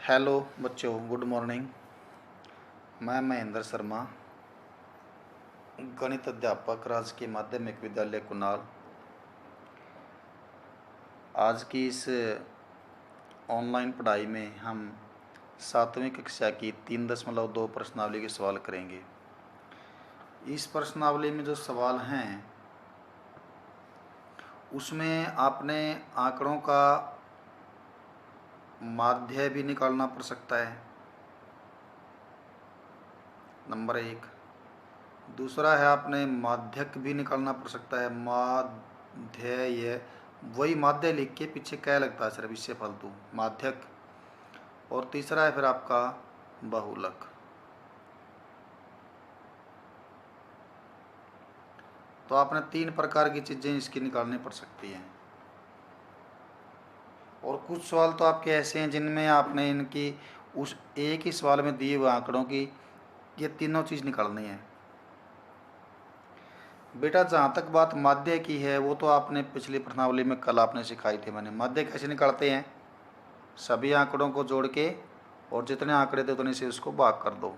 Hello बच्चों, good morning. मैं महेंद्र शर्मा, गणित अध्यापक, राजकीय माध्यमिक विद्यालय कुनाल। आज की इस ऑनलाइन पढ़ाई में हम 7वीं कक्षा की 3.2 प्रश्नावली के सवाल करेंगे। इस प्रश्नावली में जो सवाल हैं उसमें आपने आंकड़ों का माध्य भी निकालना पड़ सकता है, नंबर 1। दूसरा है आपने माध्यक भी निकालना पड़ सकता है, माध्य, वही माध्य लिख के पीछे क्या लगता है सिर्फ, इससे फालतू माध्यक। और तीसरा है फिर आपका बहुलक। तो आपने 3 प्रकार की चीज़ें इसकी निकालनी पड़ सकती हैं। और कुछ सवाल तो आपके ऐसे हैं जिनमें आपने इनकी उस एक ही सवाल में दिए हुए आंकड़ों की ये तीनों चीज़ निकालनी है। बेटा जहाँ तक बात माध्य की है वो तो आपने पिछली प्रश्नावली में कल आपने सिखाई थी। मैंने माध्य कैसे निकालते हैं, सभी आंकड़ों को जोड़ के और जितने आंकड़े थे उतने से उसको भाग कर दो।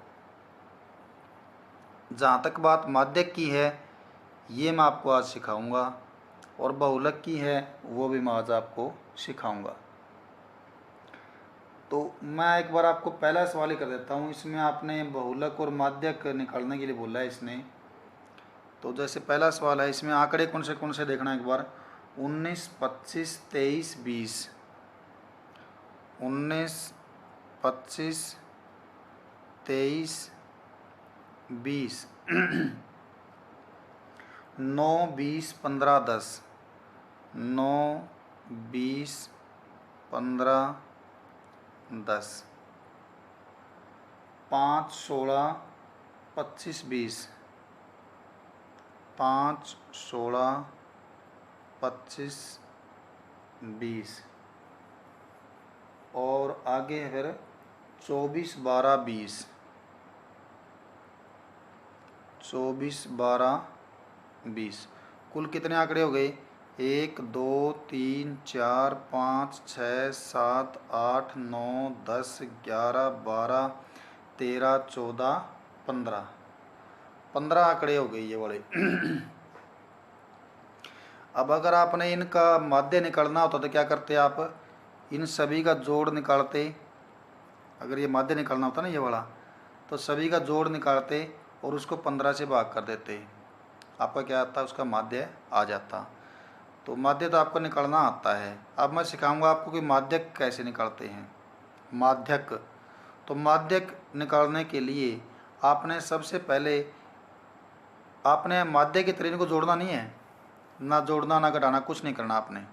जहाँ तक बात माध्यक की है ये मैं आपको आज सिखाऊंगा, और बहुलक की है वो भी मैं आज आपको सिखाऊंगा। तो मैं एक बार आपको पहला सवाल ही कर देता हूँ। इसमें आपने बहुलक और माध्यक निकालने के लिए बोला है इसने। तो जैसे पहला सवाल है, इसमें आंकड़े कौन से देखना है एक बार। 19, 25, 23, 20। 19, 25, 23, 20। 9, 20, 15, 10। 9, 20, 15, 10। 5, 16, 25, 20। 5, 16, 25, 20। और आगे है फिर 24, 12, 20। 24, 12, 20। कुल कितने आंकड़े हो गए? 1, 2, 3, 4, 5, 6, 7, 8, 9, 10, 11, 12, 13, 14, 15। 15 आंकड़े हो गए ये वाले। अब अगर आपने इनका माध्य निकालना होता तो क्या करते आप? इन सभी का जोड़ निकालते। अगर ये माध्य निकालना होता ना ये वाला, तो सभी का जोड़ निकालते और उसको 15 से भाग कर देते। आपका क्या आता है? उसका माध्य आ जाता। तो माध्य तो आपको निकालना आता है। अब मैं सिखाऊंगा आपको कि माध्यक कैसे निकालते हैं। माध्यक, तो माध्यक निकालने के लिए आपने सबसे पहले आपने माध्य के त्रिन को जोड़ना नहीं है, ना जोड़ना ना घटाना, कुछ नहीं करना आपने।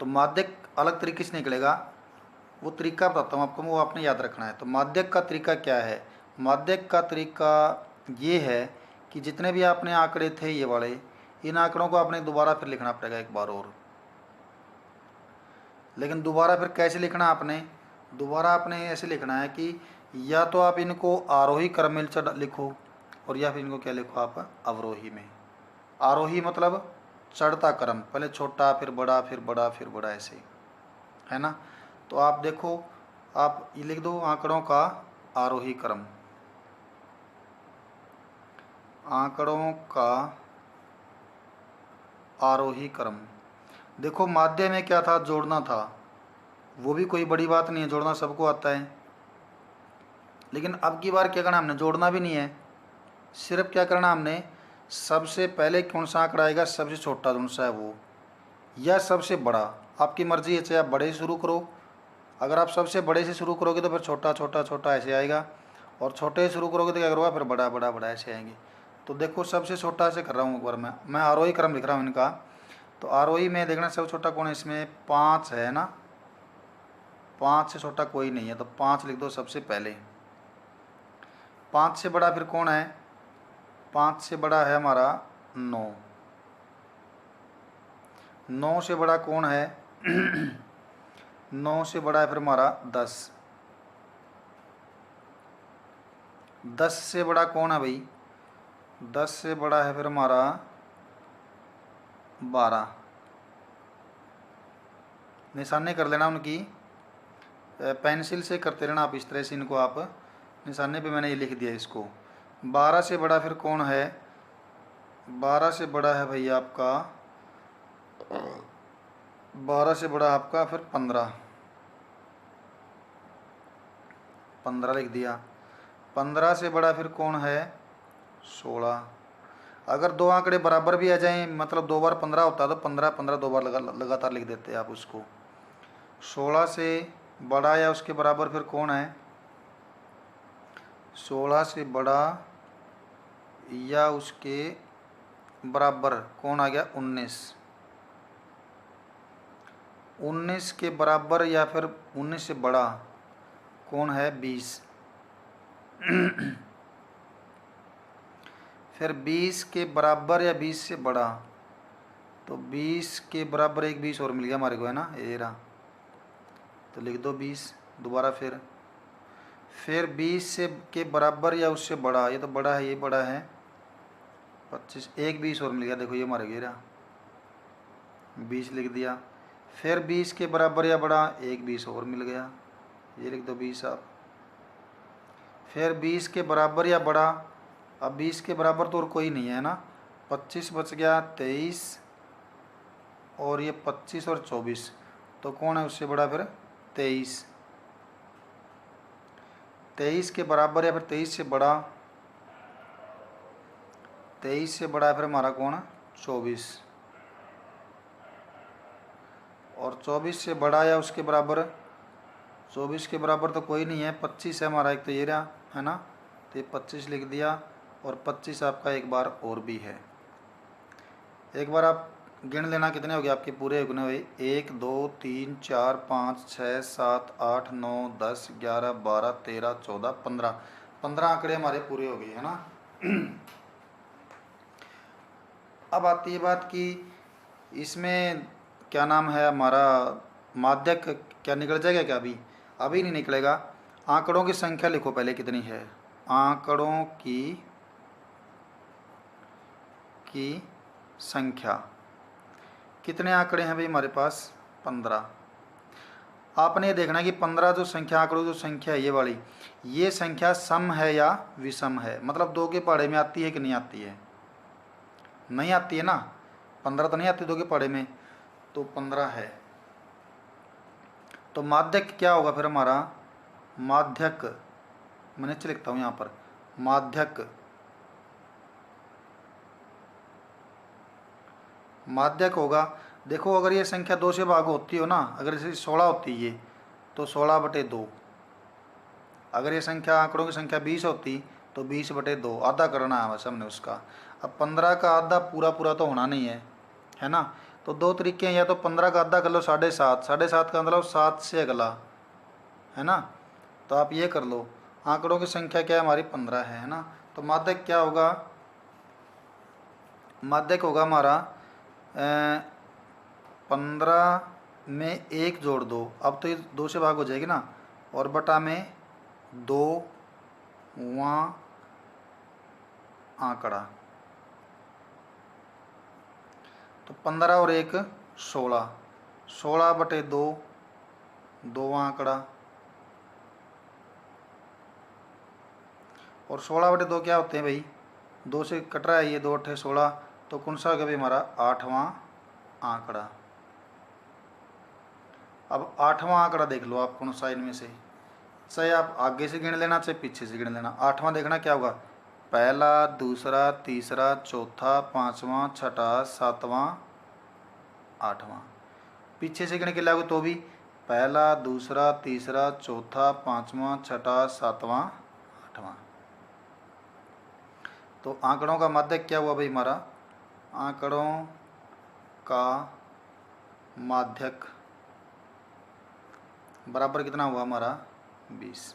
तो माध्यक अलग तरीके से निकलेगा, वो तरीका बताता हूँ आपको, वो आपने याद रखना है। तो माध्यक का तरीका क्या है? माध्यक का तरीका ये है कि जितने भी आपने आंकड़े थे ये वाले, इन आंकड़ों को आपने दोबारा फिर लिखना पड़ेगा एक बार और। लेकिन दोबारा फिर कैसे लिखना आपने? दोबारा आपने ऐसे लिखना है कि या तो आप इनको आरोही क्रम में लिखो, और या फिर इनको क्या लिखो आप? अवरोही में। आरोही मतलब चढ़ता क्रम, पहले छोटा फिर बड़ा फिर बड़ा फिर बड़ा, ऐसे है ना। तो आप देखो, आप ये लिख दो आंकड़ों का आरोही क्रम। आंकड़ों का आरोही क्रम। देखो माध्य में क्या था? जोड़ना था। वो भी कोई बड़ी बात नहीं है, जोड़ना सबको आता है। लेकिन अब की बार क्या करना हमने? जोड़ना भी नहीं है, सिर्फ क्या करना हमने? सबसे पहले कौन सा आंकड़ा आएगा, सबसे छोटा कौन सा है वो, या सबसे बड़ा, आपकी मर्जी है। चाहे आप बड़े से शुरू करो, अगर आप सबसे बड़े से शुरू करोगे तो फिर छोटा छोटा छोटा ऐसे आएगा, और छोटे से शुरू करोगे तो क्या करोगे? फिर बड़ा बड़ा बड़ा ऐसे आएंगे। तो देखो सबसे छोटा से कर रहा हूँ एक बार, मैं आरोही क्रम लिख रहा हूँ इनका। तो आरोही में देखना सबसे छोटा कौन है इसमें? 5 है ना। 5 से छोटा कोई नहीं है, तो 5 लिख दो सबसे पहले। 5 से बड़ा फिर कौन है? 5 से बड़ा है हमारा 9। 9 से बड़ा कौन है? 9 से बड़ा है फिर हमारा 10। 10 से बड़ा कौन है भाई? 10 से बड़ा है फिर हमारा 12। निशानी कर लेना उनकी। पेंसिल से करते रहना आप इस तरह से, इनको आप निशाने पे मैंने ये लिख दिया इसको। 12 से बड़ा फिर कौन है? 12 से बड़ा है भैया आपका, 12 से बड़ा आपका फिर 15, 15 लिख दिया। 15 से बड़ा फिर कौन है? 16। अगर दो आंकड़े बराबर भी आ जाएं, मतलब 2 बार 15 होता है तो 15 15 2 बार लगातार लिख देते हैं आप उसको। 16 से बड़ा या उसके बराबर फिर कौन है? 16 से बड़ा या उसके बराबर कौन आ गया? 19। 19 के बराबर या फिर 19 से बड़ा कौन है? 20। फिर 20 के बराबर या 20 से बड़ा, तो 20 के बराबर एक 20 और मिल गया हमारे को, है ना, ये रहा। तो लिख दो 20 दोबारा। फिर 20 से के बराबर या उससे बड़ा, ये तो बड़ा है, ये बड़ा है 25, एक 20 और मिल गया, देखो ये हमारे को ये रहा 20 लिख दिया। फिर 20 के बराबर या बड़ा, एक 20 और मिल गया, ये लिख दो 20 आप। फिर 20 के बराबर या बड़ा, अब 20 के बराबर तो और कोई नहीं है ना, 25 बच गया, 23 और ये 25 और 24, तो कौन है उससे बड़ा? फिर 23। 23 के बराबर या फिर 23 से बड़ा, 23 से बड़ा है फिर हमारा कौन है? 24। और 24 से बड़ा या उसके बराबर, 24 के बराबर तो कोई नहीं है, 25 है हमारा, एक तो ये रहा, है ना, तो ये 25 लिख दिया। और 25 आपका एक बार और भी है। एक बार आप गिन लेना कितने हो गए आपके पूरे गिने हुए, 1 2 3 4 5 6 7 8 9 10 11 12 13 14 15, 15 आंकड़े हमारे पूरे हो गए, है ना। अब आती है बात कि इसमें क्या नाम है हमारा, माध्यक क्या निकल जाएगा क्या? अभी अभी नहीं निकलेगा। आंकड़ों की संख्या लिखो पहले कितनी है। आंकड़ों की संख्या, कितने आंकड़े हैं भाई हमारे पास? 15। आपने ये देखना है कि 15 जो संख्या, आंकड़ों जो संख्या है ये वाली, ये संख्या सम है या विषम है, मतलब 2 के पहाड़े में आती है कि नहीं आती है? नहीं आती है ना, 15 तो नहीं आती 2 के पहाड़े में, तो 15 है। तो माध्यक क्या होगा फिर हमारा? माध्यक, मैं नीचे लिखता हूँ यहाँ पर, माध्यक, माध्यक होगा। देखो अगर ये संख्या 2 से भाग होती हो ना, अगर जैसे 16 होती है तो 16/2, अगर ये संख्या आंकड़ों की संख्या 20 होती तो 20/2, आधा करना है बस हमने उसका। अब 15 का आधा पूरा पूरा तो होना नहीं है ना, तो 2 तरीके हैं, या तो 15 का आधा कर लो 7.5, 7.5 का मतलब 7 से अगला, है ना, तो आप ये कर लो। आंकड़ों की संख्या क्या है हमारी? 15 है ना। तो माध्यक क्या होगा? माध्यक होगा हमारा 15 में 1 जोड़ दो, अब तो ये 2 से भाग हो जाएगी ना, और बटा में 2 वहाँ आंकड़ा, तो 15 और 1 16, 16/2, 2 आंकड़ा, और 16/2 क्या होते हैं भाई? 2 से कट रहा है ये, 2 8 16, तो कौन सा होगा भाई हमारा? 8वां आंकड़ा। अब 8वां आंकड़ा देख लो आप कौन सा इनमें से, चाहे आप आगे से गिन लेना चाहे पीछे से गिन लेना। 8वां देखना क्या होगा? पहला, दूसरा, तीसरा, चौथा, 5वां, छठा, 7वां, 8वां। पीछे से गिन के लागू तो भी पहला, दूसरा, तीसरा, चौथा, 5वां, छठा, 7वां, 8वां। तो आंकड़ों का माध्यक क्या हुआ भाई हमारा? आंकड़ों का माध्यक बराबर कितना हुआ हमारा? 20।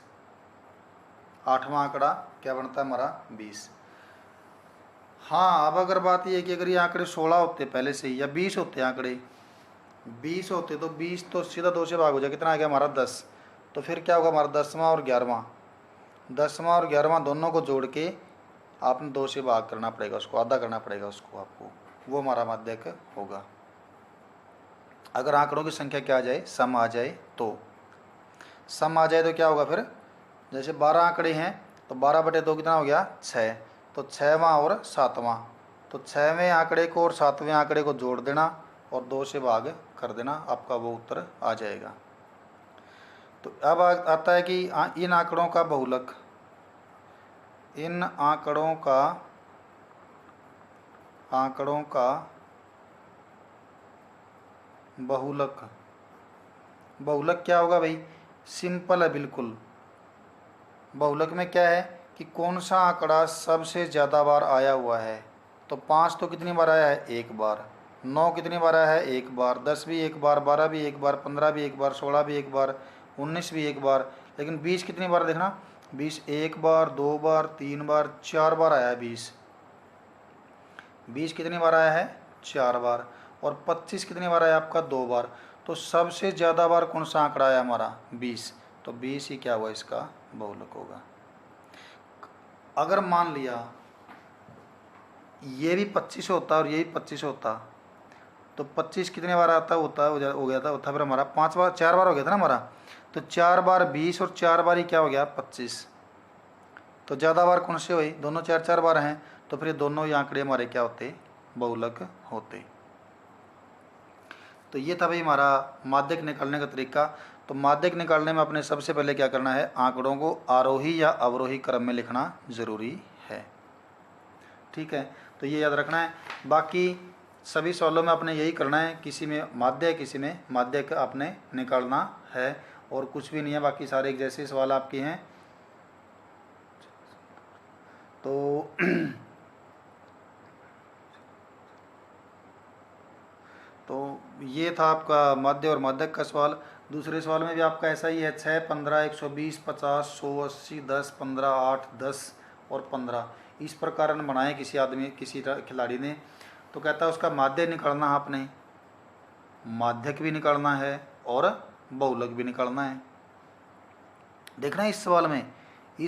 8वां आंकड़ा क्या बनता है हमारा? 20। हाँ, अब अगर बात ये है कि अगर ये आंकड़े 16 होते पहले से ही, या 20 होते आंकड़े 20 होते, तो 20 तो सीधा 2 से भाग हो जाए, कितना आ गया हमारा? 10। तो फिर क्या होगा हमारा? 10वां और 11वां, 10वां और 11वां दोनों को जोड़ के आपने 2 से भाग करना पड़ेगा, उसको आधा करना पड़ेगा उसको आपको, वो हमारा माध्यक होगा। अगर आंकड़ों की संख्या क्या आ जाए? सम आ जाए तो। सम आ जाए तो क्या होगा फिर, जैसे 12 आंकड़े हैं तो 12/2 कितना हो गया 6, तो 6वां और 7वां, तो 6वें आंकड़े को और 7वें आंकड़े को जोड़ देना और 2 से भाग कर देना, आपका वो उत्तर आ जाएगा। तो अब आता है कि इन आंकड़ों का बहुलक, इन आंकड़ों का बहुलक, बहुलक क्या होगा भाई, सिंपल है बिल्कुल। बहुलक में क्या है कि कौन सा आंकड़ा सबसे ज़्यादा बार आया हुआ है, तो 5 तो कितनी बार आया है, एक बार। 9 कितनी बार आया है, एक बार। 10 भी एक बार, 12 भी एक बार, 15 भी एक बार, 16 भी एक बार, 19 भी एक बार। लेकिन 20 कितनी बार, देखना 20 एक बार, 2 बार, 3 बार, 4 बार आया है 20। 20 कितनी बार आया है, 4 बार। और 25 कितनी बार आया आपका, 2 बार। तो सबसे ज़्यादा बार कौन सा आंकड़ा आया हमारा, 20, तो 20 ही क्या हुआ इसका बहुलक होगा। अगर मान लिया ये भी 25 होता और ये भी 25 होता, तो 25 कितने बार आता होता, हो गया था फिर हमारा 5 बार, 4 बार हो गया था ना हमारा। तो 4 बार 20 और 4 बार ही क्या हो गया 25। तो ज़्यादा बार कौन से हुई, दोनों 4-4 बार हैं, तो फिर ये दोनों ही आंकड़े हमारे क्या होते, बहुलक होते। तो ये था भाई हमारा माध्यक निकालने का तरीका। तो माध्यक निकालने में अपने सबसे पहले क्या करना है, आंकड़ों को आरोही या अवरोही क्रम में लिखना जरूरी है। ठीक है, तो ये याद रखना है। बाकी सभी सवालों में अपने यही करना है, किसी में माध्य किसी में माध्यक आपने निकालना है, और कुछ भी नहीं है, बाकी सारे एक जैसे सवाल आपके हैं। तो तो ये था आपका माध्य और माध्यक का सवाल। दूसरे सवाल में भी आपका ऐसा ही है, 6, 15, 120, 50, 100, 80, 10, 15, 8, 10 और 15, इस प्रकार ने बनाए किसी आदमी, किसी खिलाड़ी ने। तो कहता है उसका माध्य निकालना है आपने, माध्यक भी निकालना है और बहुलक भी निकालना है। देखना है इस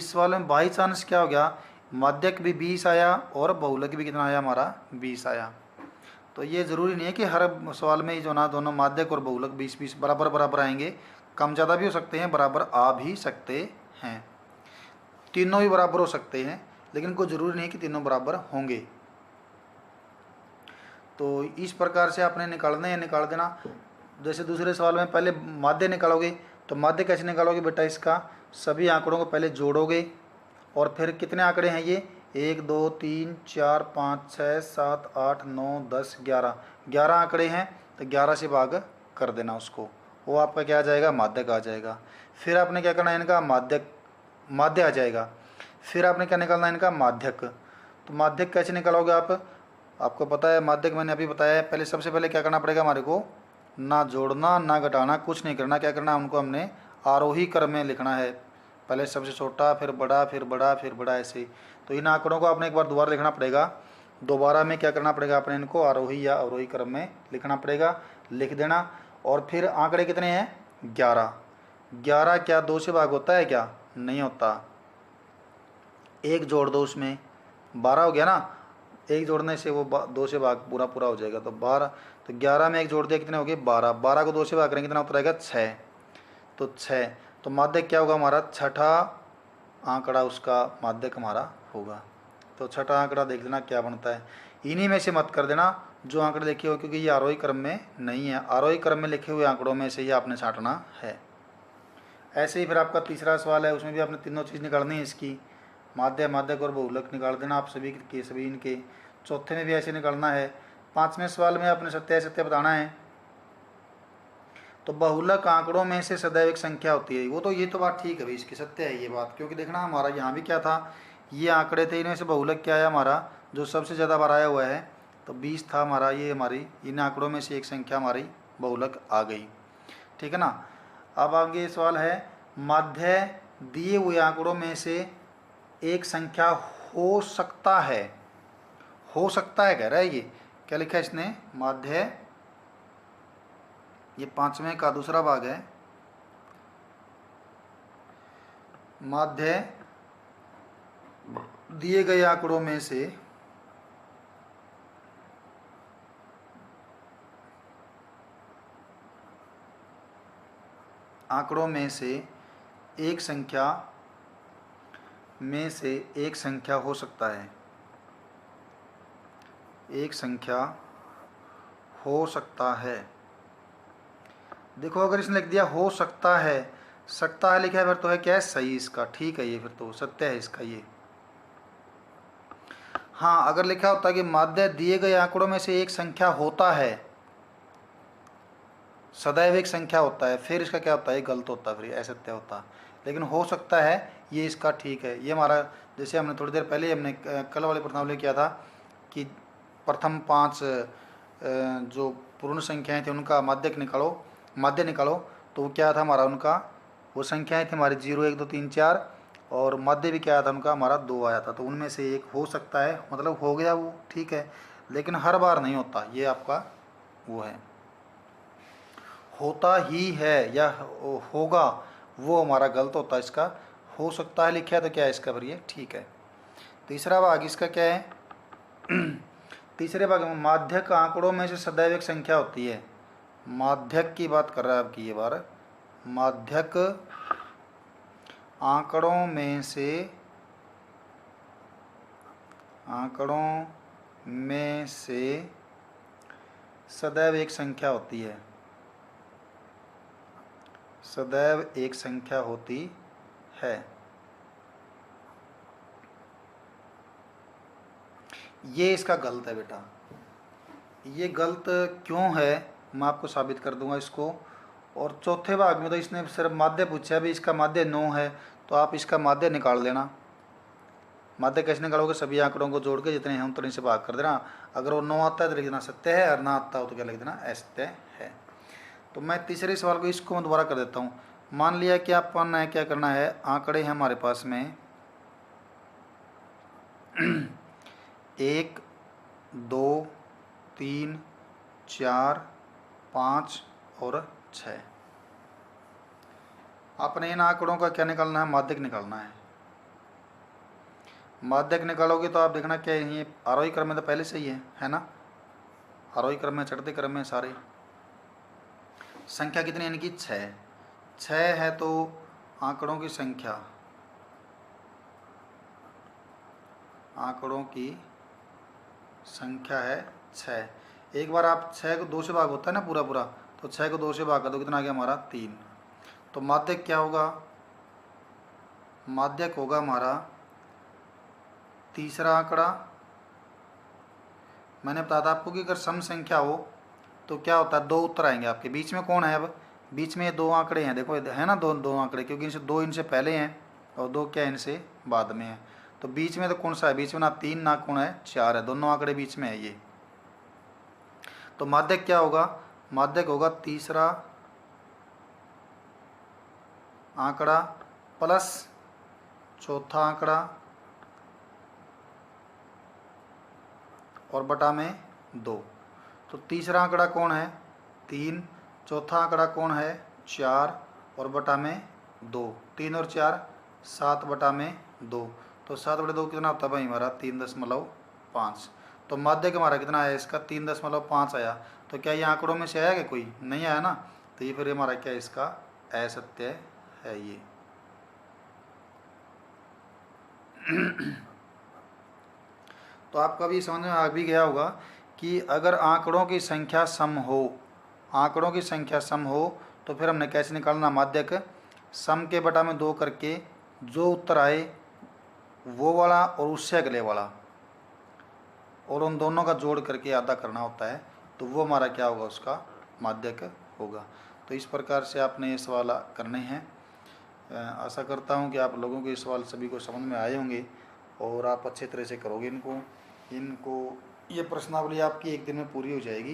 सवाल में बाई चांस क्या हो गया, माध्यक भी 20 आया और बहुलक भी कितना आया हमारा 20 आया। तो ये ज़रूरी नहीं है कि हर सवाल में ही जो ना दोनों माध्यक और बहुलक 20-20 बराबर बराबर आएंगे, कम ज़्यादा भी हो सकते हैं, बराबर आ भी सकते हैं, तीनों भी बराबर हो सकते हैं, लेकिन कोई ज़रूरी नहीं कि तीनों बराबर होंगे। तो इस प्रकार से आपने निकालना है, निकाल देना। जैसे दूसरे सवाल में पहले माध्य निकालोगे, तो माध्य कैसे निकालोगे बेटा, इसका सभी आंकड़ों को पहले जोड़ोगे, और फिर कितने आंकड़े हैं ये, 1 2 3 4 5 6 7 8 9 10 11, 11 आंकड़े हैं, तो 11 से भाग कर देना उसको, वो आपका क्या आ जाएगा, माध्यक आ जाएगा। फिर आपने क्या करना है, इनका माध्य आ जाएगा। फिर आपने क्या निकालना है, इनका माध्यक। तो माध्यक कैसे निकालोगे आप, आपको पता है माध्यक मैंने अभी बताया है। पहले सबसे पहले क्या करना पड़ेगा हमारे को, ना जोड़ना ना घटाना, कुछ नहीं करना। क्या करना है, उनको हमने आरोही क्रम में लिखना है, पहले सबसे छोटा फिर बड़ा फिर बड़ा फिर बड़ा, ऐसे। तो इन आंकड़ों को आपने एक बार दोबारा लिखना पड़ेगा, दोबारा में क्या करना पड़ेगा, आपने इनको आरोही या अवरोही क्रम में लिखना पड़ेगा, लिख देना। और फिर आंकड़े कितने हैं, 11। 11 क्या 2 से भाग होता है क्या, नहीं होता, एक जोड़ दो उसमें, 12 हो गया ना, एक जोड़ने से वो 2 से भाग पूरा पूरा हो जाएगा, तो 12। तो 11 में एक जोड़ दिया, कितने हो गए 12, 12 को 2 से भाग करेंगे कितना उत्तर आएगा 6, तो 6। तो माध्यक क्या होगा हमारा, छठा आंकड़ा उसका माध्यक हमारा होगा। तो छठा आंकड़ा देख लेना क्या बनता है, इन्हीं में से मत कर देना जो आंकड़े लिखे हो, क्योंकि ये आरोही क्रम में नहीं है, आरोही क्रम में लिखे हुए आंकड़ों में से ही आपने छांटना है। ऐसे ही फिर आपका तीसरा सवाल है, उसमें भी आपने तीनों चीज़ निकालनी है इसकी, माध्य माध्यक और बहुलक निकाल देना आप सभी के सभी इनके। चौथे में भी ऐसे निकालना है। पाँचवें सवाल में आपने सत्य सत्य बताना है। तो बहुलक आंकड़ों में से सदैव एक संख्या होती है, वो तो ये तो बात ठीक है भाई, इसकी सत्य है ये बात, क्योंकि देखना हमारा यहाँ भी क्या था, ये आंकड़े थे, इनमें से बहुलक क्या है हमारा, जो सबसे ज़्यादा बार आया हुआ है, तो 20 था हमारा, ये हमारी इन आंकड़ों में से एक संख्या हमारी बहुलक आ गई। ठीक है ना। अब आगे सवाल है, माध्य दिए हुए आंकड़ों में से एक संख्या हो सकता है, हो सकता है कह रहा है, ये क्या लिखा है इसने, माध्य, ये पांचवें का दूसरा भाग है, माध्य दिए गए आंकड़ों में से एक संख्या में से एक संख्या हो सकता है, एक संख्या हो सकता है। देखो अगर इसने लिख दिया हो सकता है लिखा है, फिर तो है क्या है, सही इसका, ठीक है, ये फिर तो सत्य है इसका ये। हाँ अगर लिखा होता है कि माध्य दिए गए आंकड़ों में से एक संख्या होता है, सदैव एक संख्या होता है, फिर इसका क्या होता है, गलत होता है, फिर असत्य होता। लेकिन हो सकता है ये इसका ठीक है। ये हमारा, जैसे हमने थोड़ी देर पहले हमने कल वाले प्रश्नावली किया था कि प्रथम 5 जो पूर्ण संख्याएं थी उनका माध्य निकालो, तो वो क्या था हमारा, उनका वो संख्याएं थी हमारी 0 1 2 3 4, और माध्य भी क्या आया था उनका, हमारा 2 आया था। तो उनमें से एक हो सकता है, मतलब हो गया वो, ठीक है, लेकिन हर बार नहीं होता, ये आपका वो है। होता ही है या होगा वो हमारा गलत होता है इसका। हो सकता है लिखा है तो क्या है इसका, फिर ये ठीक है। तीसरा भाग इसका क्या है, तीसरे भाग में माध्यक आंकड़ों में से सदैव एक संख्या होती है। माध्यक की बात कर रहा है आपकी ये बार, माध्यक आंकड़ों में से सदैव एक संख्या होती है, सदैव एक संख्या होती है। ये इसका गलत है बेटा। ये गलत क्यों है मैं आपको साबित कर दूंगा इसको। और चौथे भाग में तो इसने सिर्फ माध्य पूछा है, अभी इसका माध्य 9 है, तो आप इसका माध्य निकाल लेना। माध्य कैसे निकालोगे, सभी आंकड़ों को जोड़ के जितने हैं उतने से भाग कर देना। अगर वो 9 आता है तो लिख देना सत्य है, और ना आता हो तो क्या लिख देना, असत्य है। तो मैं तीसरे सवाल को इसको मैं दोबारा कर देता हूँ। मान लिया कि आप पढ़ना है, क्या करना है, आंकड़े हैं हमारे पास में 1 2 3 4 5 और 6। आपने इन आंकड़ों का क्या निकालना है, माध्यक निकालना है। माध्यक निकालोगे तो आप देखना क्या ये आरोही क्रम में तो पहले से ही है ना, आरोही क्रम में, चढ़ते क्रम में सारे। संख्या कितनी, यानी कि 6 है, तो आंकड़ों की संख्या, आंकड़ों की संख्या है 6। एक बार आप 6 को 2 से भाग होता है ना पूरा पूरा, तो 6 को 2 से भाग कर दो, कितना आ गया हमारा 3। तो माध्यक क्या होगा, माध्यक होगा हमारा तीसरा आंकड़ा। मैंने बताया था आपको कि अगर सम संख्या हो तो क्या होता है, 2 उत्तर आएंगे आपके। बीच में कौन है, अब बीच में 2 आंकड़े हैं, देखो है ना, दो आंकड़े, क्योंकि इनसे 2 इनसे पहले हैं और 2 क्या इनसे बाद में है। तो बीच में तो कौन सा है, बीच में ना 3 ना कौन है 4 है, दोनों आंकड़े बीच में है ये। तो माध्यक क्या होगा, माध्यक होगा तीसरा आंकड़ा प्लस चौथा आंकड़ा और बटा में 2। तो तीसरा आंकड़ा कौन है, 3, चौथा आंकड़ा कौन है, 4 और बटा में 2। 3 और 4 7 बटा में 2। तो 7 बटे 2 कितना होता है भाई हमारा, 3.5। तो माध्यक हमारा कितना आया इसका, 3.5 आया। तो क्या ये आंकड़ों में से आया क्या, कोई नहीं आया ना, तो ये फिर हमारा क्या इसका असत्य है ये। तो आपका भी समझ में आ भी गया होगा कि अगर आंकड़ों की संख्या सम हो, आंकड़ों की संख्या सम हो, तो फिर हमने कैसे निकालना, माध्यक सम के बटा में 2 करके जो उत्तर आए वो वाला और उससे अगले वाला, और उन दोनों का जोड़ करके आधा करना होता है, तो वो हमारा क्या होगा, उसका माध्यक होगा। तो इस प्रकार से आपने ये सवाल करने हैं। आशा करता हूँ कि आप लोगों के ये सवाल सभी को समझ में आए होंगे और आप अच्छे तरह से करोगे इनको। ये प्रश्नावली आपकी एक दिन में पूरी हो जाएगी।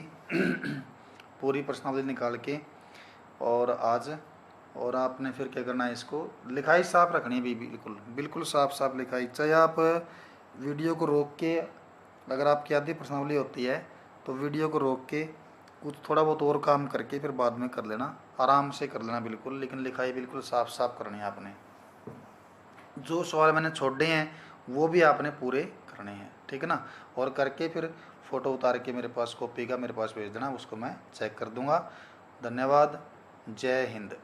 पूरी प्रश्नावली निकाल के, और आज, और आपने फिर क्या करना है, इसको लिखाई साफ रखनी है भी, बिल्कुल बिल्कुल साफ लिखाई। चाहे आप वीडियो को रोक के, अगर आपकी आधी प्रश्नावली होती है तो वीडियो को रोक के कुछ थोड़ा बहुत और काम करके फिर बाद में कर लेना, आराम से कर लेना बिल्कुल, लेकिन लिखाई बिल्कुल साफ करनी है आपने। जो सवाल मैंने छोड़े हैं वो भी आपने पूरे करने हैं, ठीक है ना। और करके फिर फ़ोटो उतार के मेरे पास, कॉपी का मेरे पास भेज देना, उसको मैं चेक कर दूंगा। धन्यवाद। जय हिंद।